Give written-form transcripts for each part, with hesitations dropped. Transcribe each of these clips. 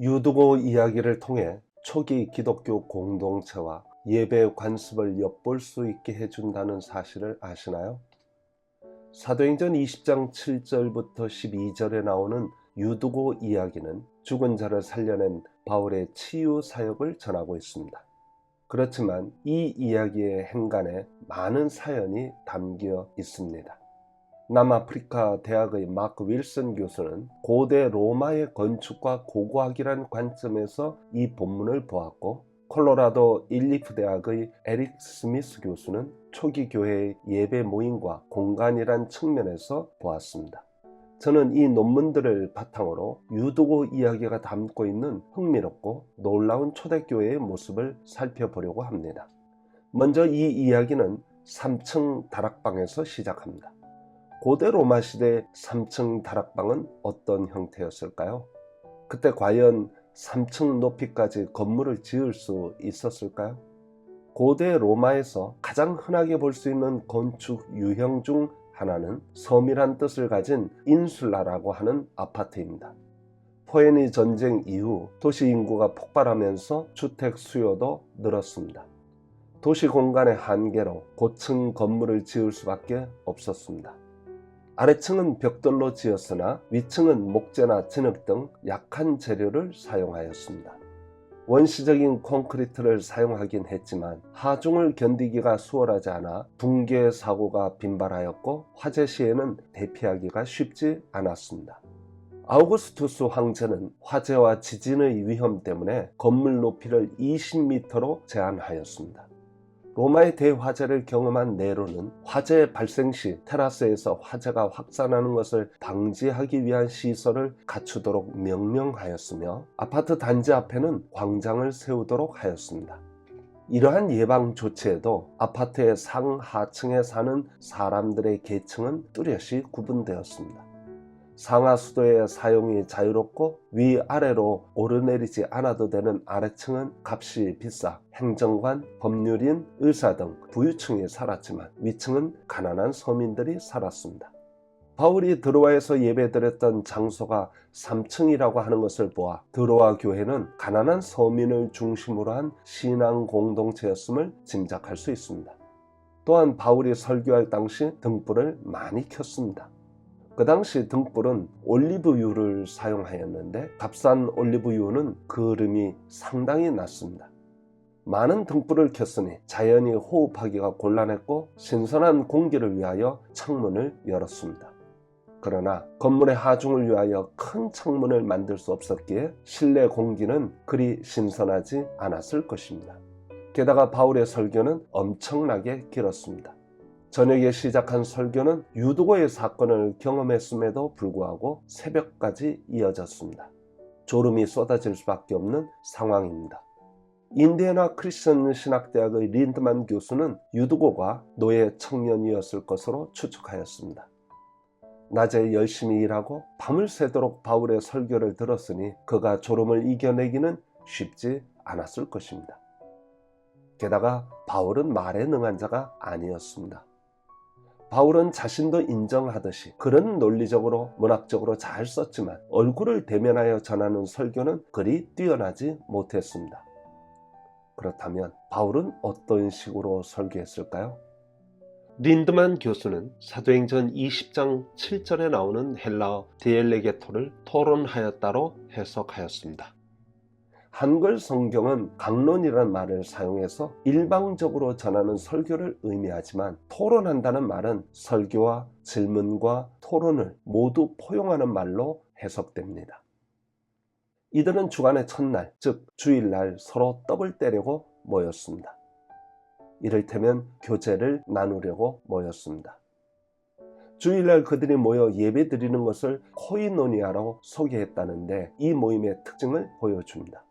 유두고 이야기를 통해 초기 기독교 공동체와 예배 관습을 엿볼 수 있게 해준다는 사실을 아시나요? 사도행전 20장 7절부터 12절에 나오는 유두고 이야기는 죽은 자를 살려낸 바울의 치유 사역을 전하고 있습니다. 그렇지만 이 이야기의 행간에 많은 사연이 담겨 있습니다. 남아프리카 대학의 마크 윌슨 교수는 고대 로마의 건축과 고고학이라는 관점에서 이 본문을 보았고, 콜로라도 일리프 대학의 에릭 스미스 교수는 초기 교회의 예배 모임과 공간이란 측면에서 보았습니다. 저는 이 논문들을 바탕으로 유두고 이야기가 담고 있는 흥미롭고 놀라운 초대교회의 모습을 살펴보려고 합니다. 먼저 이 이야기는 3층 다락방에서 시작합니다. 고대 로마 시대 3층 다락방은 어떤 형태였을까요? 그때 과연 3층 높이까지 건물을 지을 수 있었을까요? 고대 로마에서 가장 흔하게 볼 수 있는 건축 유형 중 하나는 섬이란 뜻을 가진 인슐라라고 하는 아파트입니다. 포에니 전쟁 이후 도시 인구가 폭발하면서 주택 수요도 늘었습니다. 도시 공간의 한계로 고층 건물을 지을 수밖에 없었습니다. 아래층은 벽돌로 지었으나 위층은 목재나 진흙 등 약한 재료를 사용하였습니다. 원시적인 콘크리트를 사용하긴 했지만 하중을 견디기가 수월하지 않아 붕괴 사고가 빈발하였고 화재 시에는 대피하기가 쉽지 않았습니다. 아우구스투스 황제는 화재와 지진의 위험 때문에 건물 높이를 20m로 제한하였습니다. 로마의 대화재를 경험한 네로는 화재 발생 시 테라스에서 화재가 확산하는 것을 방지하기 위한 시설을 갖추도록 명령하였으며 아파트 단지 앞에는 광장을 세우도록 하였습니다. 이러한 예방 조치에도 아파트의 상하층에 사는 사람들의 계층은 뚜렷이 구분되었습니다. 상하수도의 사용이 자유롭고 위아래로 오르내리지 않아도 되는 아래층은 값이 비싸 행정관, 법률인, 의사 등 부유층이 살았지만 위층은 가난한 서민들이 살았습니다. 바울이 드로아에서 예배드렸던 장소가 3층이라고 하는 것을 보아 드로아 교회는 가난한 서민을 중심으로 한 신앙 공동체였음을 짐작할 수 있습니다. 또한 바울이 설교할 당시 등불을 많이 켰습니다. 그 당시 등불은 올리브유를 사용하였는데 값싼 올리브유는 그름이 상당히 낮습니다. 많은 등불을 켰으니 자연이 호흡하기가 곤란했고 신선한 공기를 위하여 창문을 열었습니다. 그러나 건물의 하중을 위하여 큰 창문을 만들 수 없었기에 실내 공기는 그리 신선하지 않았을 것입니다. 게다가 바울의 설교는 엄청나게 길었습니다. 저녁에 시작한 설교는 유두고의 사건을 경험했음에도 불구하고 새벽까지 이어졌습니다. 졸음이 쏟아질 수밖에 없는 상황입니다. 인디애나 크리스천 신학대학의 린드만 교수는 유두고가 노예 청년이었을 것으로 추측하였습니다. 낮에 열심히 일하고 밤을 새도록 바울의 설교를 들었으니 그가 졸음을 이겨내기는 쉽지 않았을 것입니다. 게다가 바울은 말에 능한 자가 아니었습니다. 바울은 자신도 인정하듯이 글은 논리적으로 문학적으로 잘 썼지만 얼굴을 대면하여 전하는 설교는 그리 뛰어나지 못했습니다. 그렇다면 바울은 어떤 식으로 설교했을까요? 린드만 교수는 사도행전 20장 7절에 나오는 헬라어 디엘레게토를 토론하였다로 해석하였습니다. 한글 성경은 강론이라는 말을 사용해서 일방적으로 전하는 설교를 의미하지만 토론한다는 말은 설교와 질문과 토론을 모두 포용하는 말로 해석됩니다. 이들은 주간의 첫날, 즉 주일날 서로 떡을 떼려고 모였습니다. 이를테면 교제를 나누려고 모였습니다. 주일날 그들이 모여 예배 드리는 것을 코이노니아로 소개했다는데 이 모임의 특징을 보여줍니다.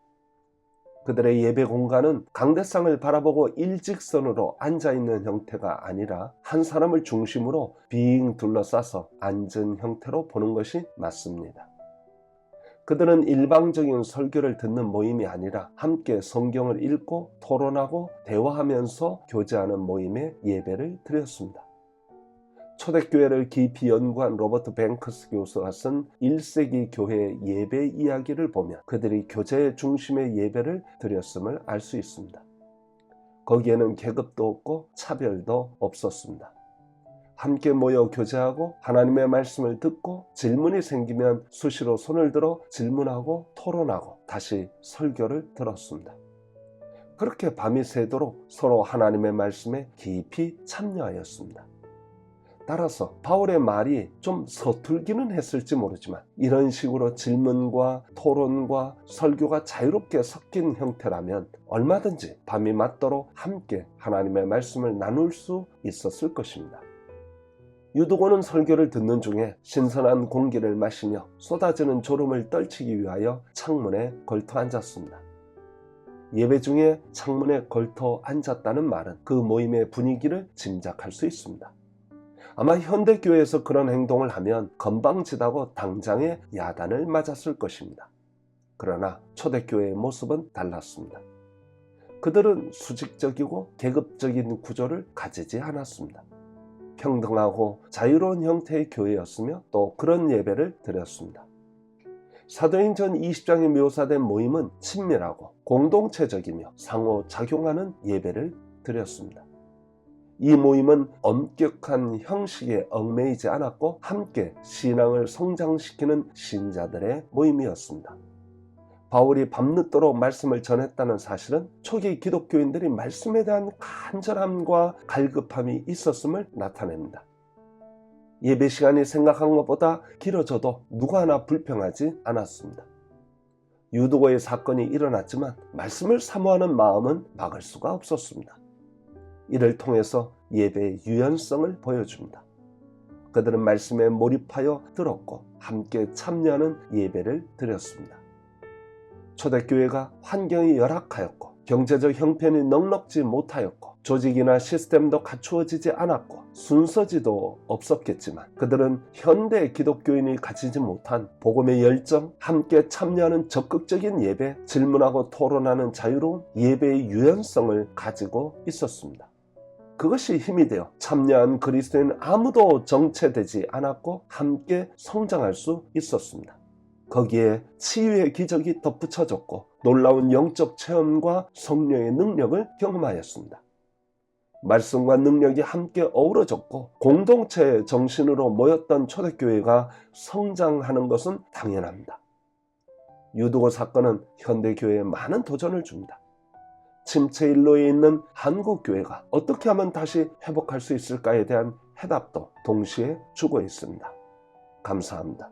그들의 예배 공간은 강대상을 바라보고 일직선으로 앉아있는 형태가 아니라 한 사람을 중심으로 빙 둘러싸서 앉은 형태로 보는 것이 맞습니다. 그들은 일방적인 설교를 듣는 모임이 아니라 함께 성경을 읽고 토론하고 대화하면서 교제하는 모임에 예배를 드렸습니다. 초대교회를 깊이 연구한 로버트 뱅크스 교수가 쓴 1세기 교회 예배 이야기를 보면 그들이 교제 중심의 예배를 드렸음을 알 수 있습니다. 거기에는 계급도 없고 차별도 없었습니다. 함께 모여 교제하고 하나님의 말씀을 듣고 질문이 생기면 수시로 손을 들어 질문하고 토론하고 다시 설교를 들었습니다. 그렇게 밤이 새도록 서로 하나님의 말씀에 깊이 참여하였습니다. 따라서 바울의 말이 좀 서툴기는 했을지 모르지만 이런 식으로 질문과 토론과 설교가 자유롭게 섞인 형태라면 얼마든지 밤이 맞도록 함께 하나님의 말씀을 나눌 수 있었을 것입니다. 유두고는 설교를 듣는 중에 신선한 공기를 마시며 쏟아지는 졸음을 떨치기 위하여 창문에 걸터 앉았습니다. 예배 중에 창문에 걸터 앉았다는 말은 그 모임의 분위기를 짐작할 수 있습니다. 아마 현대교회에서 그런 행동을 하면 건방지다고 당장의 야단을 맞았을 것입니다. 그러나 초대교회의 모습은 달랐습니다. 그들은 수직적이고 계급적인 구조를 가지지 않았습니다. 평등하고 자유로운 형태의 교회였으며 또 그런 예배를 드렸습니다. 사도행전 20장에 묘사된 모임은 친밀하고 공동체적이며 상호작용하는 예배를 드렸습니다. 이 모임은 엄격한 형식에 얽매이지 않았고 함께 신앙을 성장시키는 신자들의 모임이었습니다. 바울이 밤늦도록 말씀을 전했다는 사실은 초기 기독교인들이 말씀에 대한 간절함과 갈급함이 있었음을 나타냅니다. 예배 시간이 생각한 것보다 길어져도 누구 하나 불평하지 않았습니다. 유두고의 사건이 일어났지만 말씀을 사모하는 마음은 막을 수가 없었습니다. 이를 통해서 예배의 유연성을 보여줍니다. 그들은 말씀에 몰입하여 들었고 함께 참여하는 예배를 드렸습니다. 초대교회가 환경이 열악하였고 경제적 형편이 넉넉지 못하였고 조직이나 시스템도 갖추어지지 않았고 순서지도 없었겠지만 그들은 현대 기독교인이 가지지 못한 복음의 열정, 함께 참여하는 적극적인 예배, 질문하고 토론하는 자유로운 예배의 유연성을 가지고 있었습니다. 그것이 힘이 되어 참여한 그리스도인 아무도 정체되지 않았고 함께 성장할 수 있었습니다. 거기에 치유의 기적이 덧붙여졌고 놀라운 영적 체험과 성령의 능력을 경험하였습니다. 말씀과 능력이 함께 어우러졌고 공동체 정신으로 모였던 초대교회가 성장하는 것은 당연합니다. 유두고 사건은 현대교회에 많은 도전을 줍니다. 침체 일로에 있는 한국교회가 어떻게 하면 다시 회복할 수 있을까에 대한 해답도 동시에 주고 있습니다. 감사합니다.